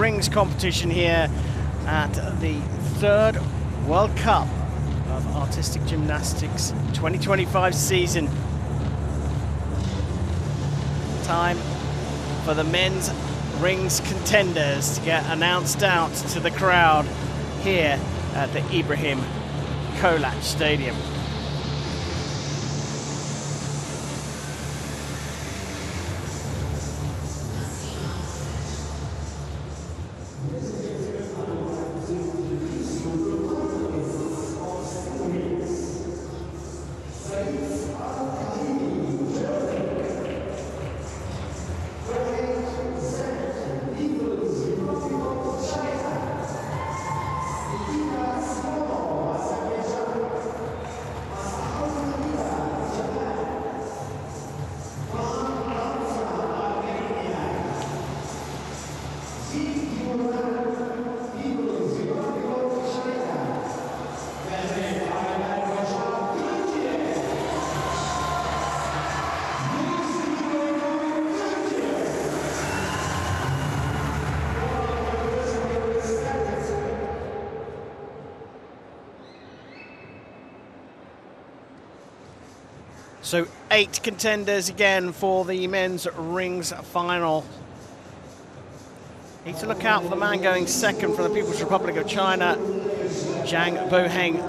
rings competition here at the 3rd World Cup of Artistic Gymnastics 2025 season. Time for the men's rings contenders to get announced out to the crowd here at the Ibrahim Kolac Stadium. So 8 contenders again for the men's rings final. Need to look out for the man going second from the People's Republic of China, Zhang Boheng.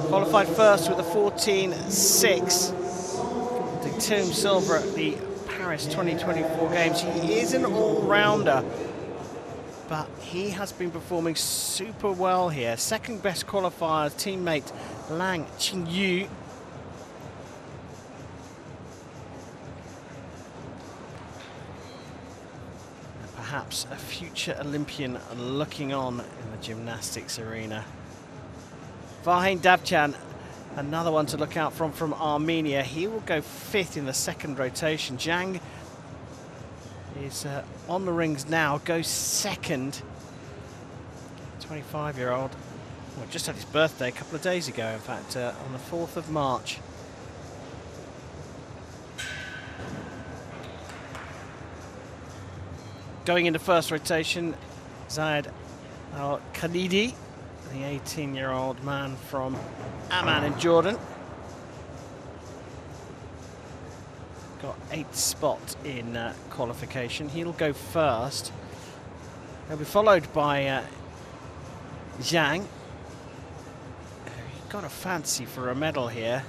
Qualified first with a 14.6. The tomb silver at the Paris 2024 Games. He is an all-rounder, but he has been performing super well here. Second best qualifier, teammate Lang Qingyu. Perhaps a future Olympian looking on in the gymnastics arena. Vahin Davchan, another one to look out from Armenia. He will go 5th in the second rotation. Zhang is on the rings now, goes second. 25-year-old, well, just had his birthday a couple of days ago, in fact, on the 4th of March. Going into first rotation, Zayed Al-Khalidi, the 18-year-old man from Amman in Jordan. Got 8th spot in qualification. He'll go first. He'll be followed by Zhang. Got a fancy for a medal here.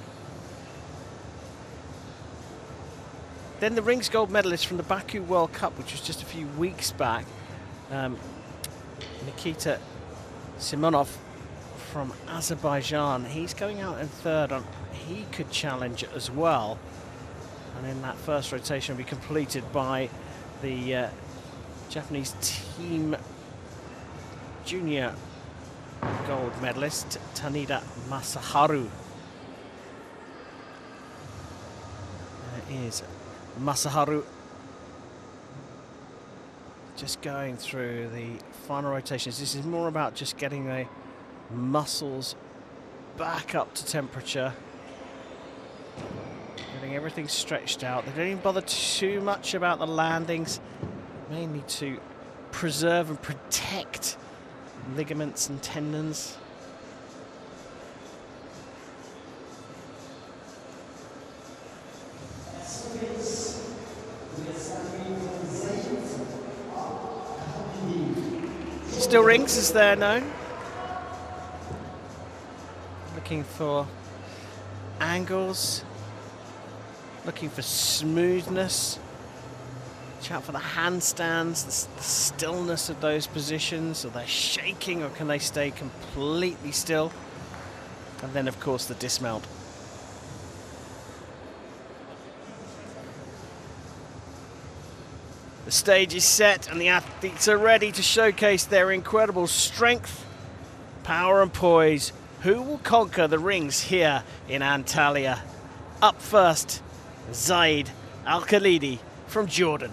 Then the rings gold medalist from the Baku World Cup, which was just a few weeks back, Nikita Simonov from Azerbaijan. He's going out in 3rd. He could challenge as well. And then that first rotation will be completed by the Japanese team junior gold medalist, Tanida Masaharu. There is Masaharu just going through the final rotations. This is more about just getting the muscles back up to temperature, getting everything stretched out. They don't even bother too much about the landings, mainly to preserve and protect ligaments and tendons. Still rings, as they're known. Looking for angles, looking for smoothness. Watch out for the handstands, the stillness of those positions. Are they shaking or can they stay completely still? And then, of course, the dismount. The stage is set and the athletes are ready to showcase their incredible strength, power and poise. Who will conquer the rings here in Antalya? Up first, Zayed Al-Khalidi from Jordan.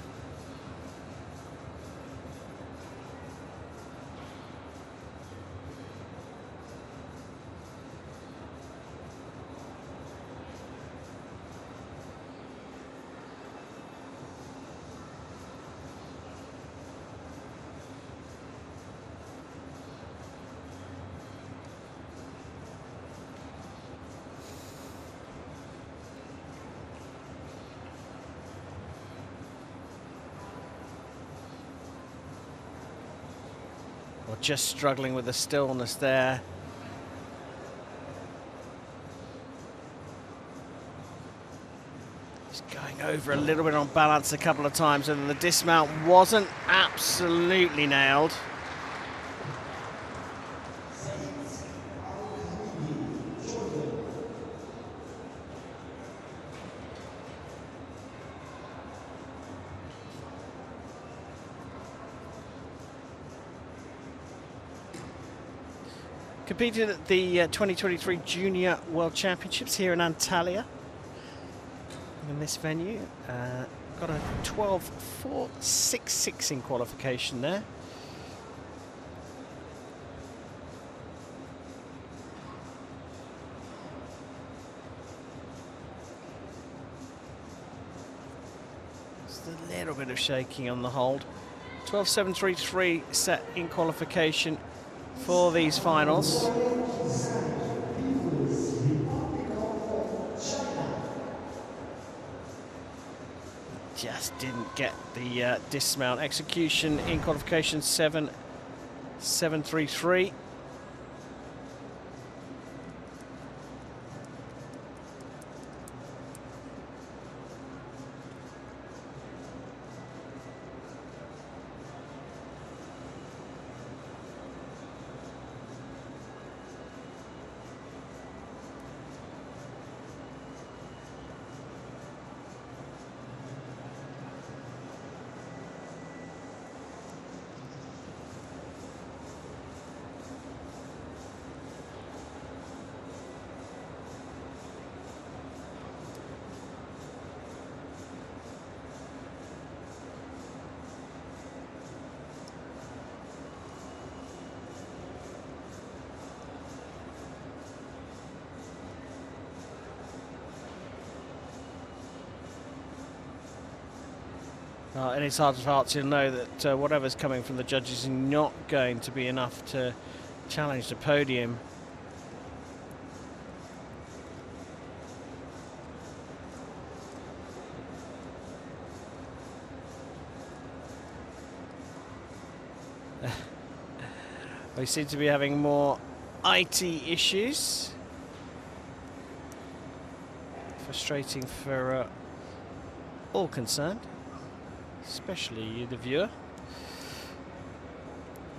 Or just struggling with the stillness there. Just going over a little bit on balance a couple of times, and the dismount wasn't absolutely nailed. Competed at the 2023 Junior World Championships here in Antalya. In this venue, got a 12.466 in qualification there. Just a little bit of shaking on the hold. 12.733 set in qualification for these finals. Just didn't get the dismount. Execution in qualification 7.733. In his heart of hearts, he'll know that whatever's coming from the judges is not going to be enough to challenge the podium. We seem to be having more IT issues. Frustrating for all concerned, especially the viewer,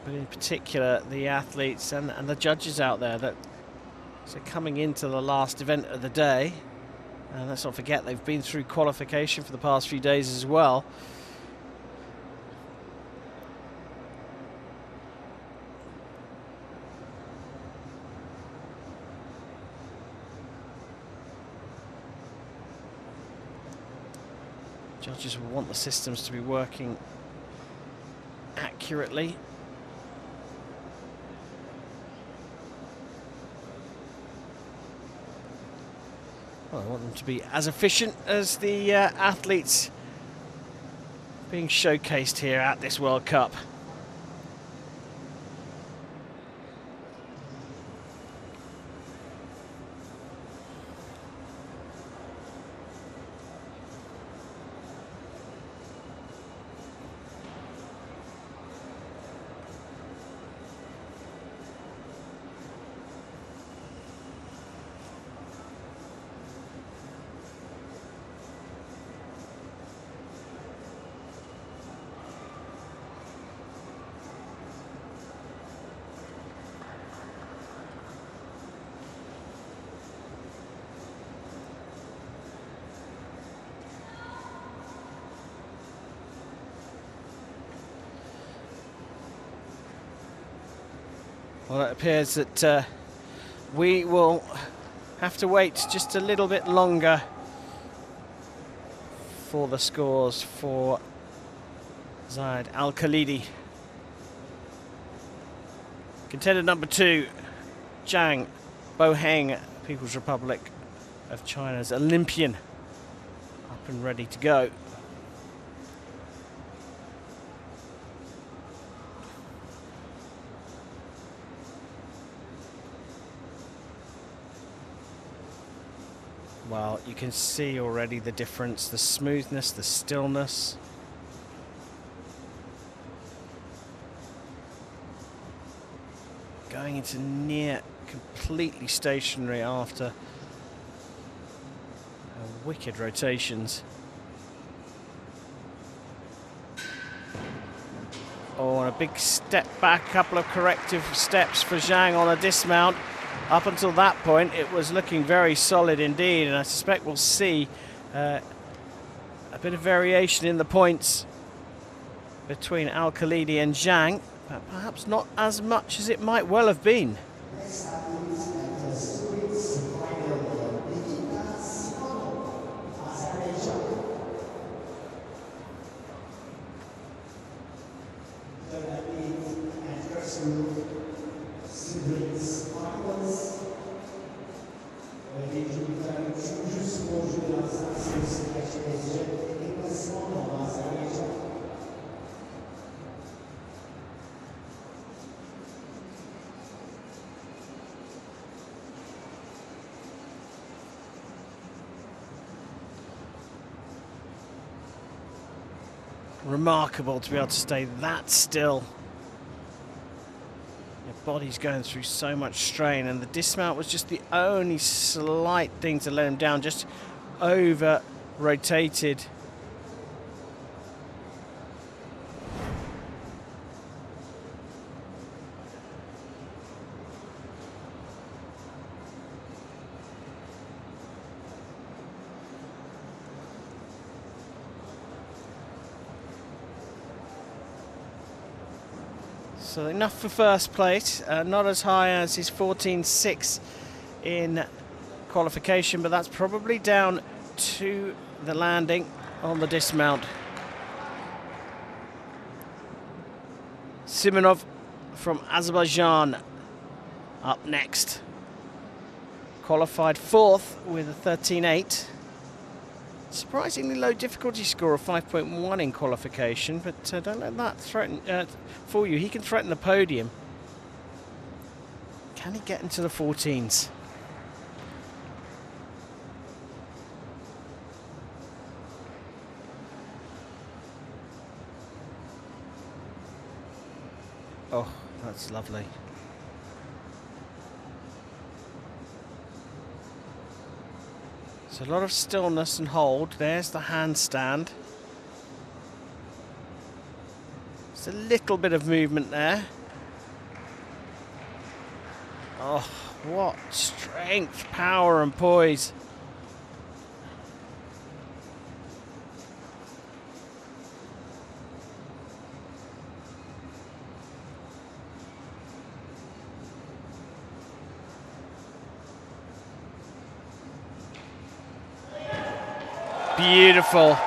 but in particular the athletes and the judges out there that are coming into the last event of the day. And let's not forget they've been through qualification for the past few days as well. Judges will want the systems to be working accurately. Well, I want them to be as efficient as the athletes being showcased here at this World Cup. Well, it appears that we will have to wait just a little bit longer for the scores for Zaid Al-Khalidi. Contender number 2, Zhang Boheng, People's Republic of China's Olympian, up and ready to go. Well, you can see already the difference, the smoothness, the stillness. going into near completely stationary after wicked rotations. Oh, and a big step back, couple of corrective steps for Zhang on a dismount. Up until that point, it was looking very solid indeed, and I suspect we'll see a bit of variation in the points between Al-Khalidi and Zhang, but perhaps not as much as it might well have been. Remarkable to be able to stay that still. Your body's going through so much strain, and the dismount was just the only slight thing to let him down, just over rotated. So enough for first place, not as high as his 14.6 in qualification, but that's probably down to the landing on the dismount. Simonov from Azerbaijan up next. Qualified fourth with a 13.8. Surprisingly low difficulty score of 5.1 in qualification, but don't let that threaten fool you. He can threaten the podium. Can he get into the 14s? Oh, that's lovely. So a lot of stillness and hold. There's the handstand. Just a little bit of movement there. Oh, what strength, power and poise. Beautiful.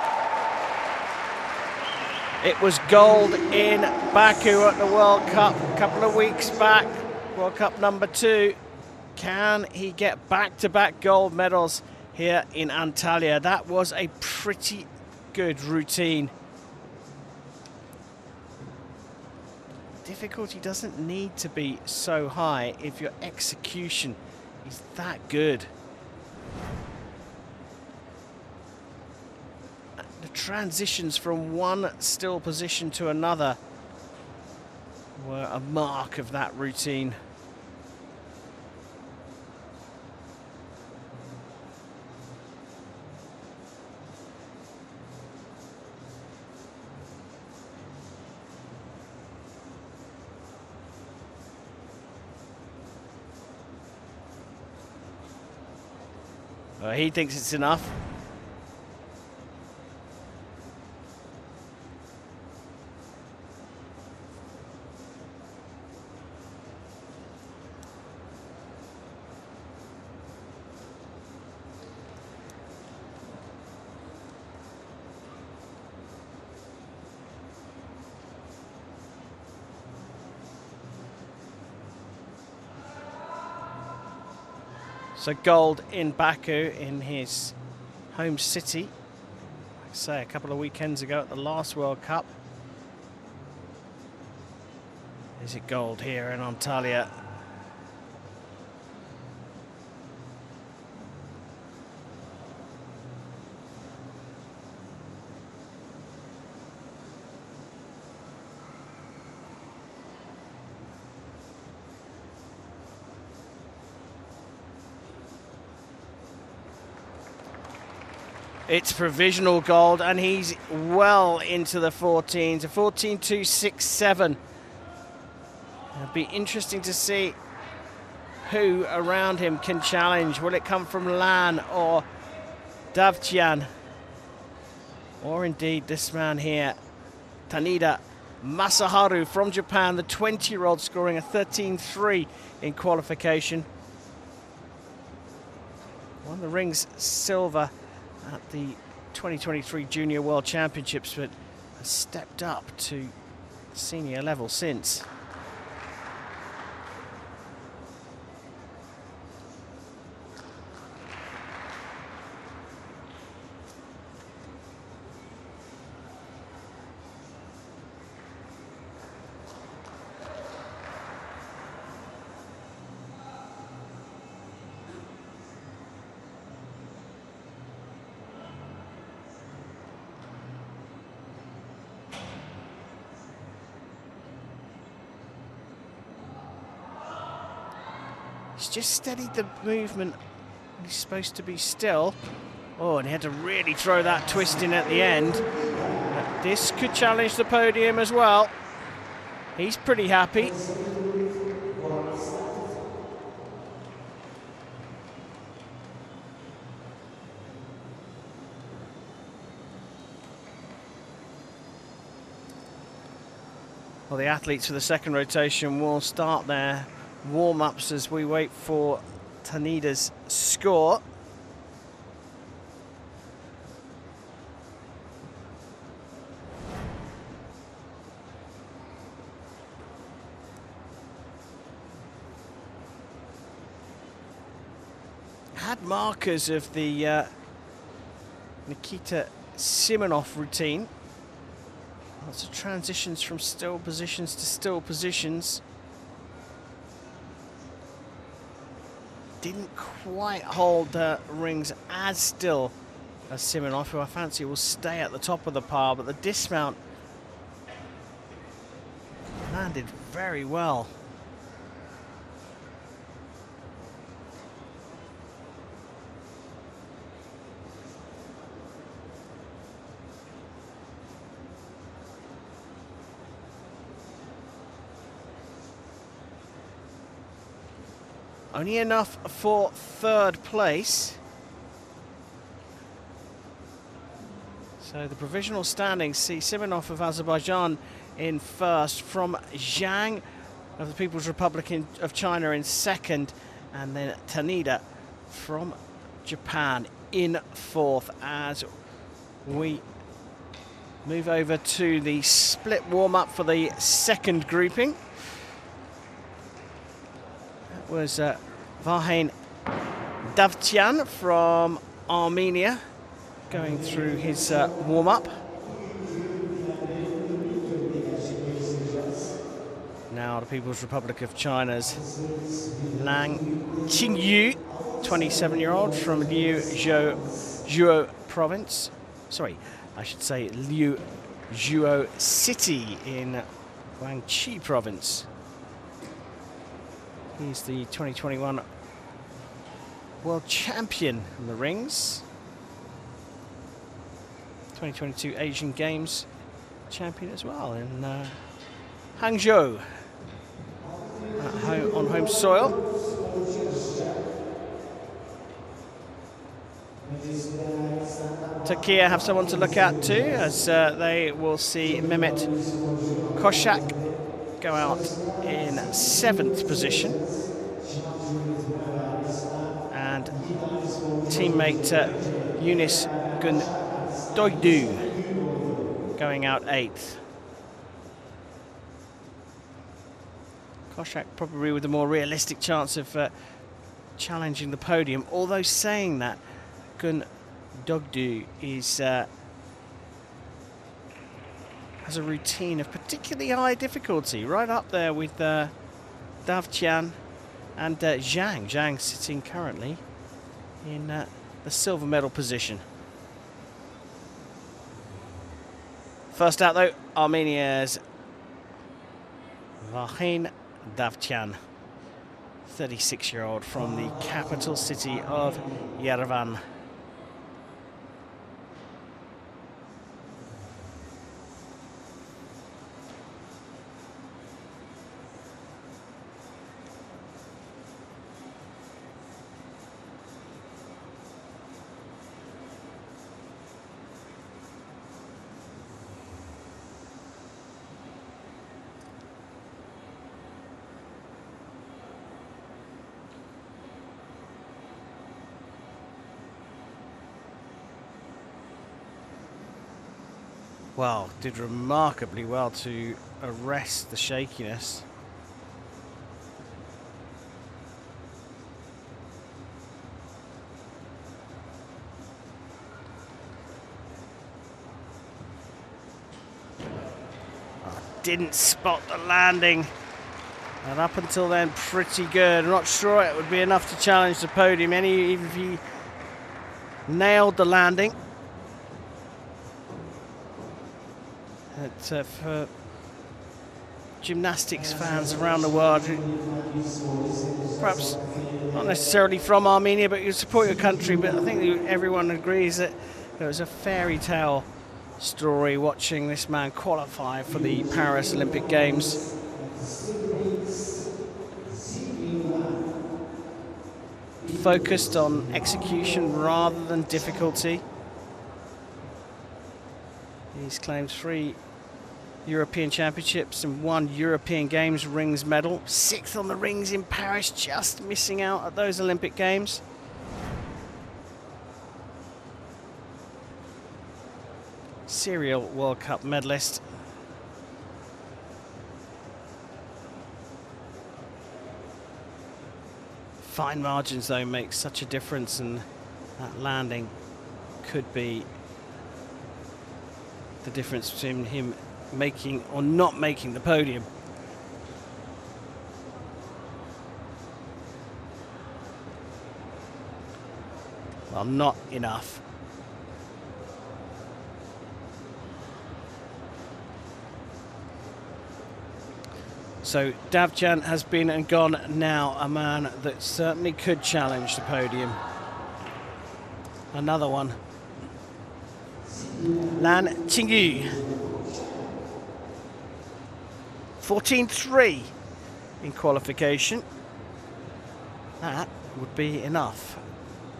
It was gold in Baku at the World Cup a couple of weeks back. World Cup number 2. Can he get back-to-back gold medals here in Antalya? That was a pretty good routine. Difficulty doesn't need to be so high if your execution is that good. The transitions from one still position to another were a mark of that routine. He thinks it's enough. So gold in Baku, in his home city. Like I say, a couple of weekends ago at the last World Cup. Is it gold here in Antalya? It's provisional gold, and he's well into the 14s, a 14.267. It'll be interesting to see who around him can challenge. Will it come from Lan or Davtyan? Or indeed this man here, Tanida Masaharu from Japan, the 20-year-old, scoring a 13.3 in qualification. Won the rings silver at the 2023 Junior World Championships, but has stepped up to senior level since. He's just steadied the movement. He's supposed to be still. Oh, and he had to really throw that twist in at the end. But this could challenge the podium as well. He's pretty happy. Well, the athletes for the second rotation will start their warm-ups as we wait for Tanida's score. Had markers of the Nikita Simonov routine. Lots of transitions from still positions to still positions. Didn't quite hold the rings as still as Simonov, who I fancy will stay at the top of the pile, but the dismount landed very well. Only enough for third place. So the provisional standings see Simonov of Azerbaijan in first, from Zhang of the People's Republic of China in second, and then Tanida from Japan in fourth, as we move over to the split warm-up for the second grouping. That was Vahen Davtyan from Armenia going through his warm-up. Now the People's Republic of China's Lang Qingyu, 27-year-old from Liuzhou province. Sorry, I should say Liuzhou city in Guangxi province. He's the 2021 world champion in the rings. 2022 Asian Games champion as well in Hangzhou, on home soil. Turkey have someone to look at too, as they will see Mehmet Koshak go out in 7th position, and teammate Yunus Gundoydu going out 8th. Koshak probably with a more realistic chance of challenging the podium, although saying that, Gundoydu is has a routine of particularly high difficulty, right up there with Davtyan and Zhang. Zhang sitting currently in the silver medal position. First out though, Armenia's Vahen Davtyan, 36-year-old from the capital city of Yerevan. well, did remarkably well to arrest the shakiness. Didn't spot the landing, and up until then pretty good. I'm not sure it would be enough to challenge the podium, even if he nailed the landing. For gymnastics fans around the world, perhaps not necessarily from Armenia, but you support your country, but I think everyone agrees that it was a fairy tale story watching this man qualify for the Paris Olympic Games. Focused on execution rather than difficulty. He's claimed 3 European Championships and 1 European Games rings medal. 6th on the rings in Paris, just missing out at those Olympic Games. Serial World Cup medalist. Fine margins though make such a difference, and that landing could be the difference between him making or not making the podium. Well, not enough. So Davtjan has been and gone now, a man that certainly could challenge the podium. Another one. Lan Qingyu. 14.3 in qualification. That would be enough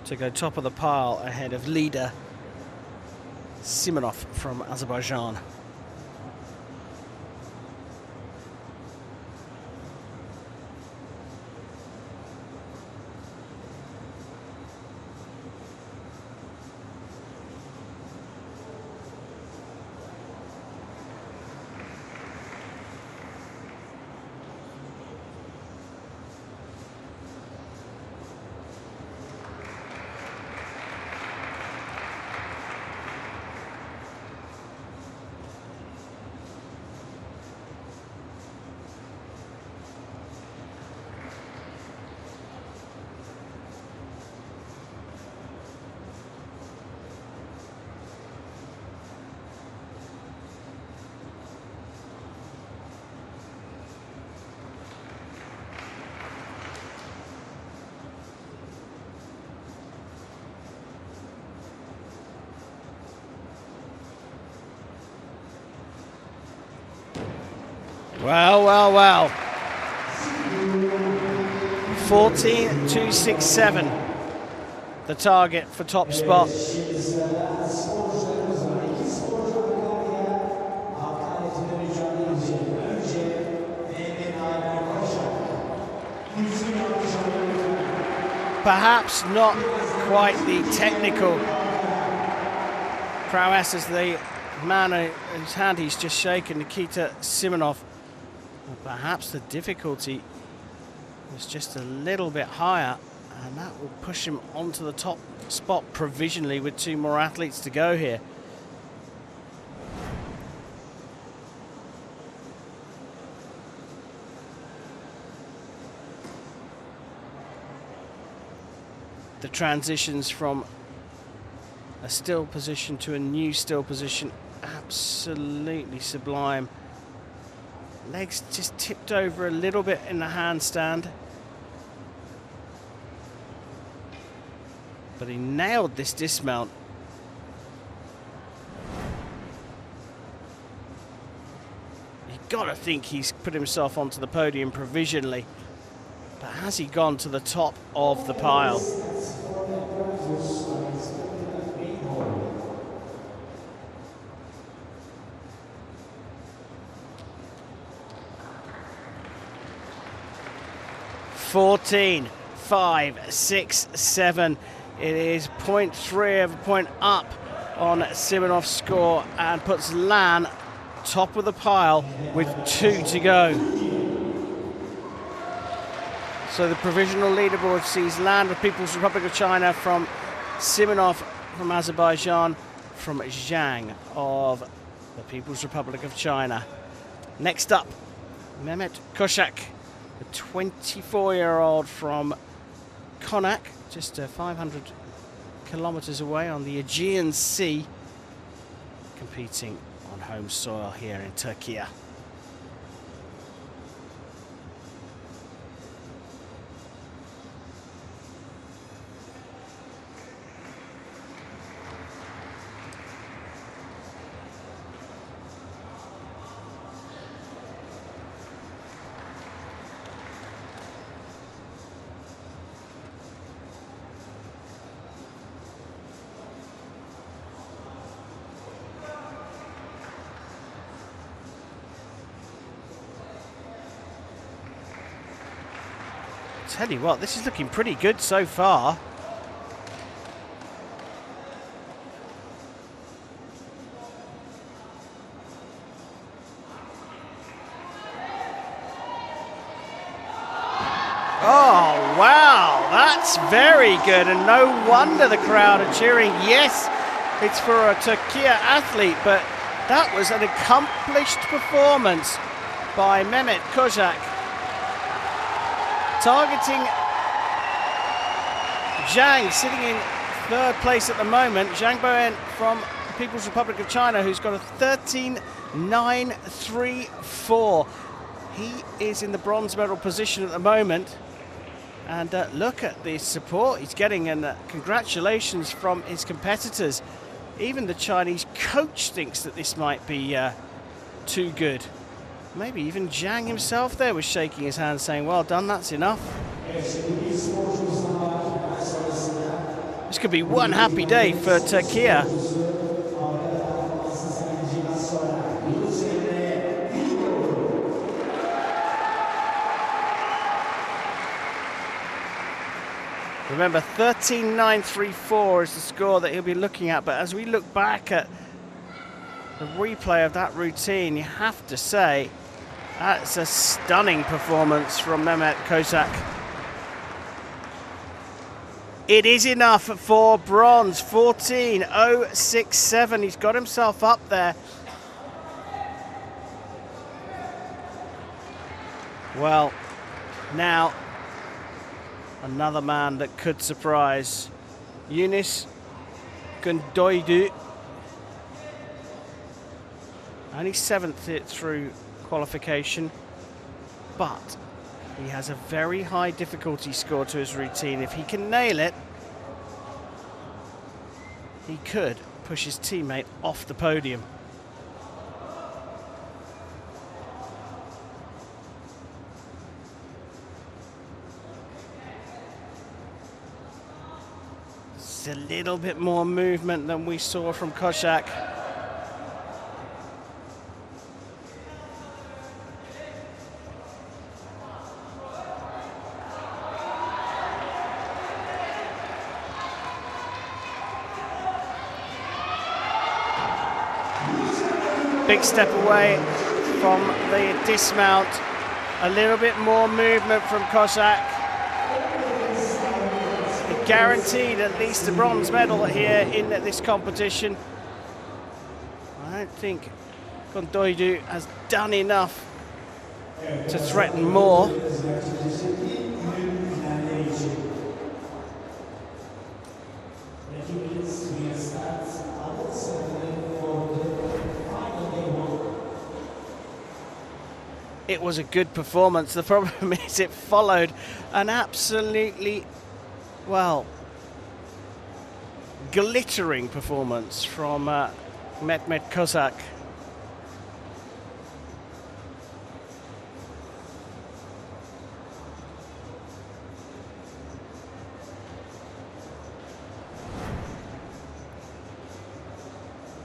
to go top of the pile ahead of leader Simonov from Azerbaijan. Well, well, well. 14.267, the target for top spot. Perhaps not quite the technical prowess as the man whose hand he's just shaken, Nikita Simonov. Perhaps the difficulty was just a little bit higher, and that will push him onto the top spot provisionally with 2 more athletes to go here. The transitions from a still position to a new still position, absolutely sublime. Legs just tipped over a little bit in the handstand. But he nailed this dismount. You've got to think he's put himself onto the podium provisionally. But has he gone to the top of the pile? (14, 5, 6, 7). It is 0.3 of a point up on Simonov's score and puts Lan top of the pile with 2 to go. So the provisional leaderboard sees Lan, the People's Republic of China, from Simonov from Azerbaijan, from Zhang of the People's Republic of China. Next up, Mehmet Koshak, the 24-year-old from Konak, just 500 kilometers away on the Aegean Sea, competing on home soil here in Turkey. Tell you what, this is looking pretty good so far. Oh, wow, that's very good, and no wonder the crowd are cheering. Yes, it's for a Turkey athlete, but that was an accomplished performance by Mehmet Kozak. Targeting Zhang, sitting in 3rd place at the moment. Zhang Boen from the People's Republic of China, who's got a 13.934. He is in the bronze medal position at the moment. And look at the support he's getting, and congratulations from his competitors. Even the Chinese coach thinks that this might be too good. Maybe even Zhang himself there was shaking his hand saying, well done, that's enough. This could be one happy day for Turkey. Remember, 13.934 is the score that he'll be looking at, but as we look back at the replay of that routine, you have to say that's a stunning performance from Mehmet Kozak. It is enough for bronze, 14.067. He's got himself up there. Well, now another man that could surprise. Yunus Gundoydu. Only 7th through qualification, but he has a very high difficulty score to his routine. If he can nail it, he could push his teammate off the podium. It's a little bit more movement than we saw from Koshak. Big step away from the dismount. A little bit more movement from Kozak. Guaranteed at least a bronze medal here in this competition. I don't think Gundoydu has done enough to threaten more. It was a good performance. The problem is it followed an absolutely, well, glittering performance from Mehmet Kozak.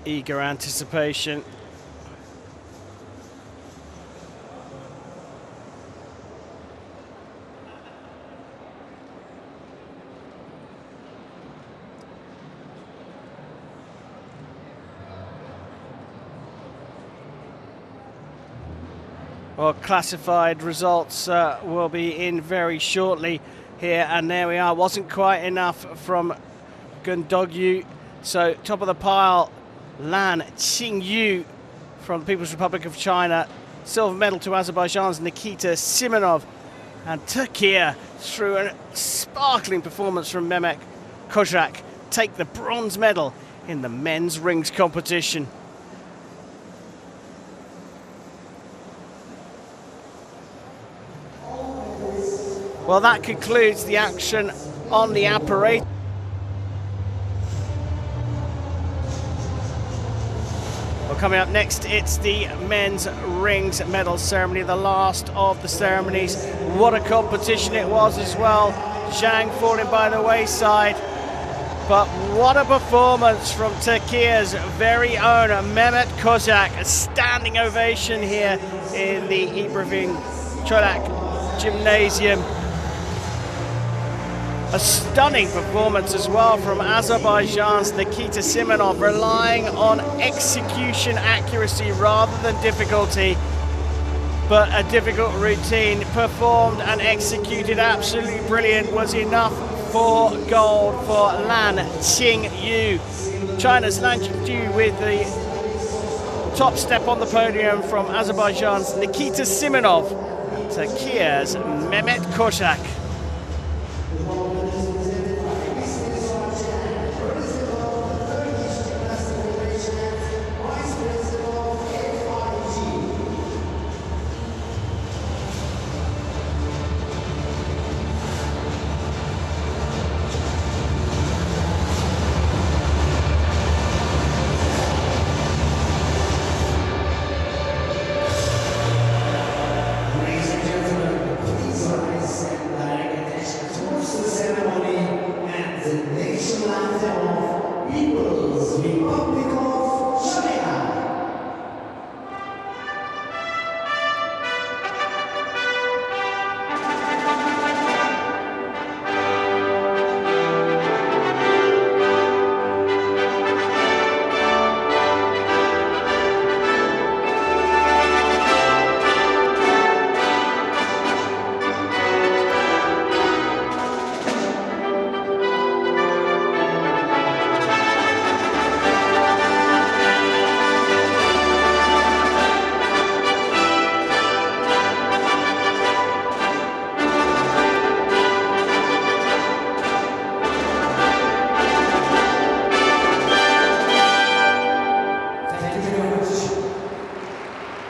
Eager anticipation. Well, classified results will be in very shortly here, and there we are. Wasn't quite enough from Gundogyu. So top of the pile, Lan Qingyu from the People's Republic of China. Silver medal to Azerbaijan's Nikita Simonov. And Turkey, through a sparkling performance from Mehmet Kozak, take the bronze medal in the men's rings competition. Well, that concludes the action on the apparatus. Well, coming up next, it's the men's rings medal ceremony, the last of the ceremonies. What a competition it was as well. Zhang falling by the wayside. But what a performance from Turkey's very own Mehmet Kozak. A standing ovation here in the Ibrahim Çolak Gymnasium. A stunning performance as well from Azerbaijan's Nikita Simonov, relying on execution accuracy rather than difficulty. But a difficult routine performed and executed absolutely brilliant was enough for gold for Lan Qingyu. China's Lan Qingyu with the top step on the podium from Azerbaijan's Nikita Simonov, Turkey's Mehmet Kozak.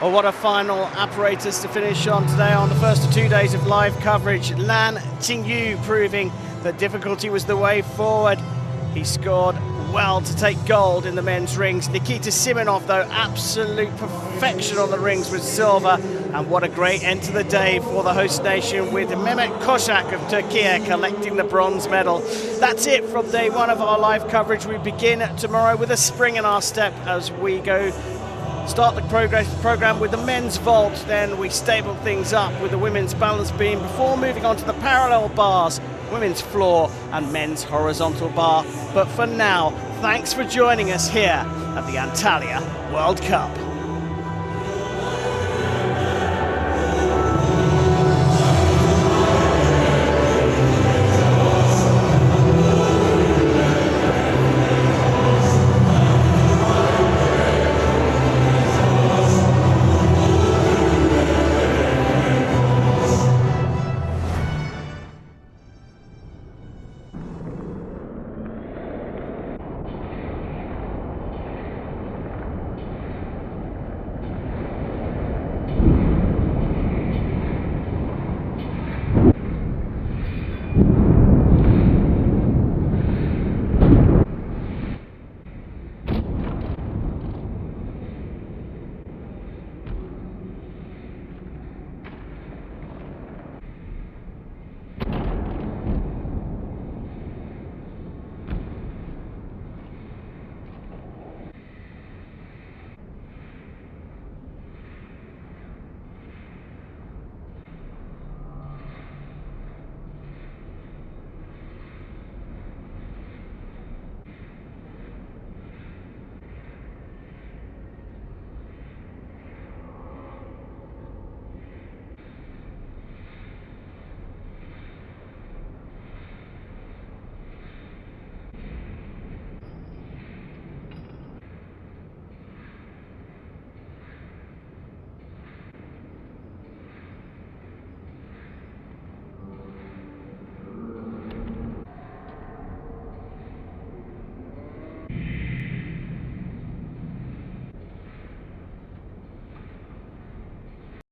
Well, what a final apparatus to finish on today on the first of 2 days of live coverage. Lan Qingyu proving that difficulty was the way forward. He scored well to take gold in the men's rings. Nikita Simonov, though, absolute perfection on the rings with silver. And what a great end to the day for the host nation, with Mehmet Kozak of Turkey collecting the bronze medal. That's it from day one of our live coverage. We begin tomorrow with a spring in our step as we go start the program with the men's vault. Then we stable things up with the women's balance beam before moving on to the parallel bars, women's floor and men's horizontal bar. But for now, thanks for joining us here at the Antalya World Cup.